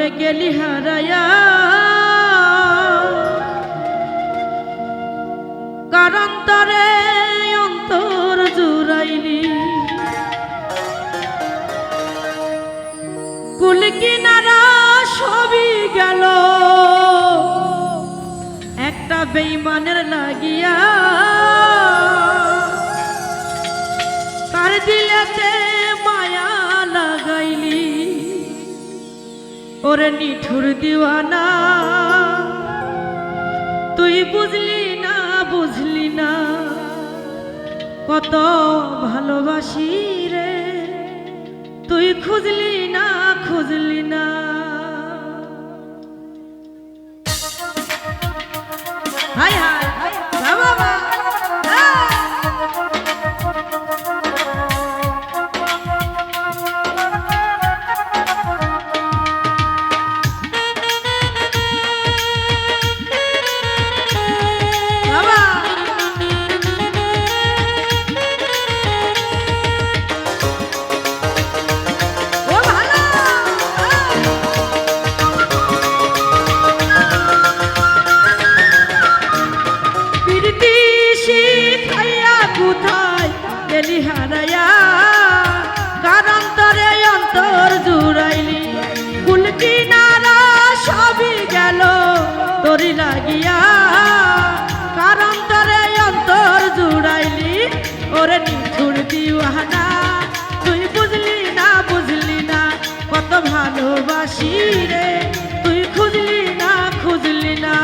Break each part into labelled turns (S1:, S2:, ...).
S1: করে গেলি হারায়া, কারান্তরে অন্তর জুড়াইলি। কুল কিনারা সবই গেল একটা বেঈমানের লাগিয়া, তার দিলেতে মায়া লাগাইলি। ওরে নিঠুর দিওয়ানা, তুই বুঝলি না বুঝলি না কত ভালোবাসি রে, তুই খুঁজলি না খুঁজলি না। হাই হাই বাবা হারায়া, কারান্তরে অন্তর জুড়াইলি। কুল কিনারা সবই গেল তোরি লাগিয়া, কারান্তরে অন্তর জুড়াইলি। ওরে নিঠুর দিওয়ানা, তুই বুঝলি না বুঝলি না কত ভালোবাসি রে, তুই খুঁজলি না খুঁজলি না।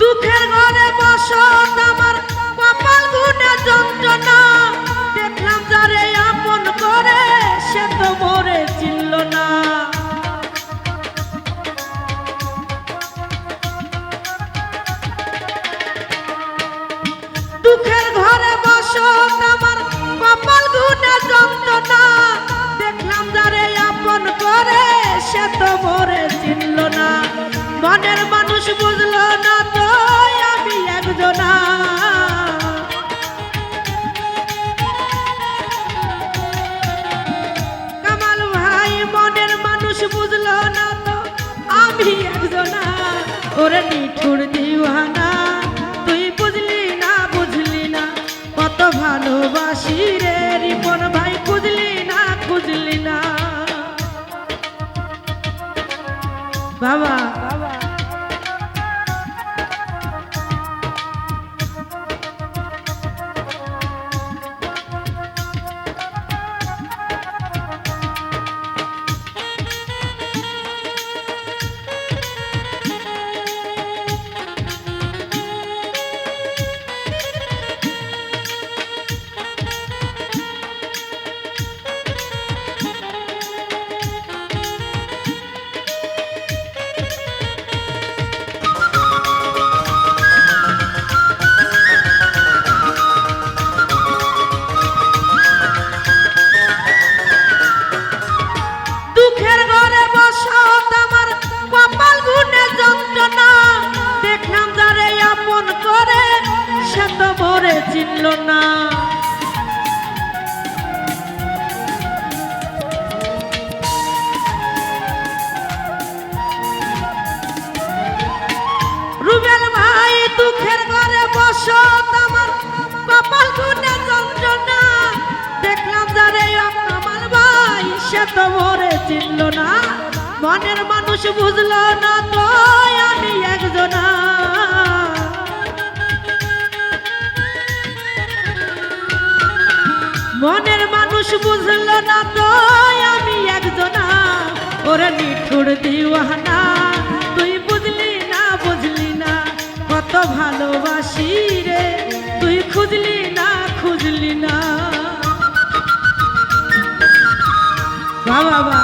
S1: দুঃখের ঘরে বসত আমার কপাল গুনে যন্ত্রণা, দেখলাম যারে আপন করে সে তো মরে চিনল না। দুঃখের ঘরে বসত আমার কপাল গুনে যন্ত্রণা, দেখলাম যারে আপন করে সে তো মরে চিনল না। মনের মানুষ বুঝলো না তো আমি একজনা, কামাল ভাই মনের মানুষ বুঝলো না তো আমি একজনা। ওরে নিঠুর দিওয়ানা, তুই বুঝলি না বুঝলি না কত ভালোবাসি রে, রিপন ভাই খুঁজলি না খুঁজলি না। বাবা দেখলাম যারে আপন করে সে তো মরে চিনল না। রুবেল ভাই দুঃখের ঘরে বসত আমার কপাল গুনে যন্ত্রণা, দেখলাম যারে কামাল ভাই সে তো মরে চিনল না। মনের মানুষ বুঝলো না তো আমি একজনা, মনের মানুষ বুঝলো না তো আমি একজনা। ওরে নিঠুর দিওয়ানা, তুই বুঝলি না বুঝলি না কত ভালোবাসি রে, তুই খুঁজলি না খুঁজলি না। বাবা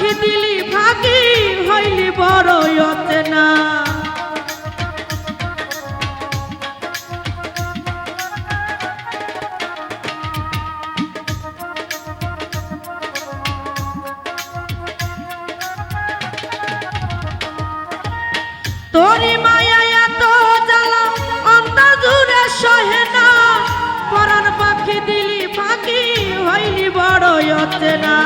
S1: পাখি দিলি ফাঁকি হইলি বড় অচেনা তোরি মায়া এত জ্বালা অন্তর জুড়ে সহে না পরাণ পাখি দিলি ফাঁকি হইলি বড় অচেনা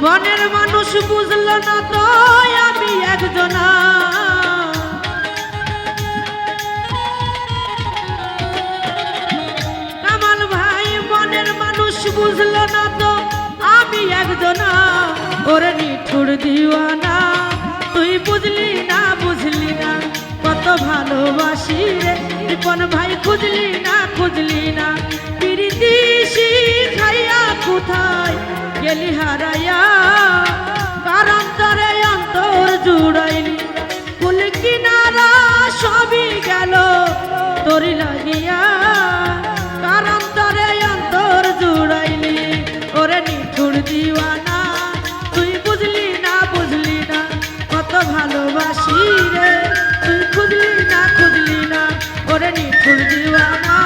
S1: মনের মানুষ বুঝলো না তো আমি একজনা কামাল ভাই মনের মানুষ বুঝলো না তো আমি একজনা ওরে নিঠুর দিওয়ানা তুই বুঝলি না কত ভালোবাসি রে রিপন ভাই খুঁজলি না পিরিতি খাইয়া কোথায় গেলি হারাইয়া কারান্তরে অন্তর জুড়াইলি ফুল কিনারা সবই গেল তোরি লাগিয়া কারান্তরে অন্তর জুড়াইলি ওরে নিঠুর দিওয়ানা তুই বুঝলি না কত ভালোবাসি রে তুই খুঁজলি না ওরে নিঠুর দিওয়ানা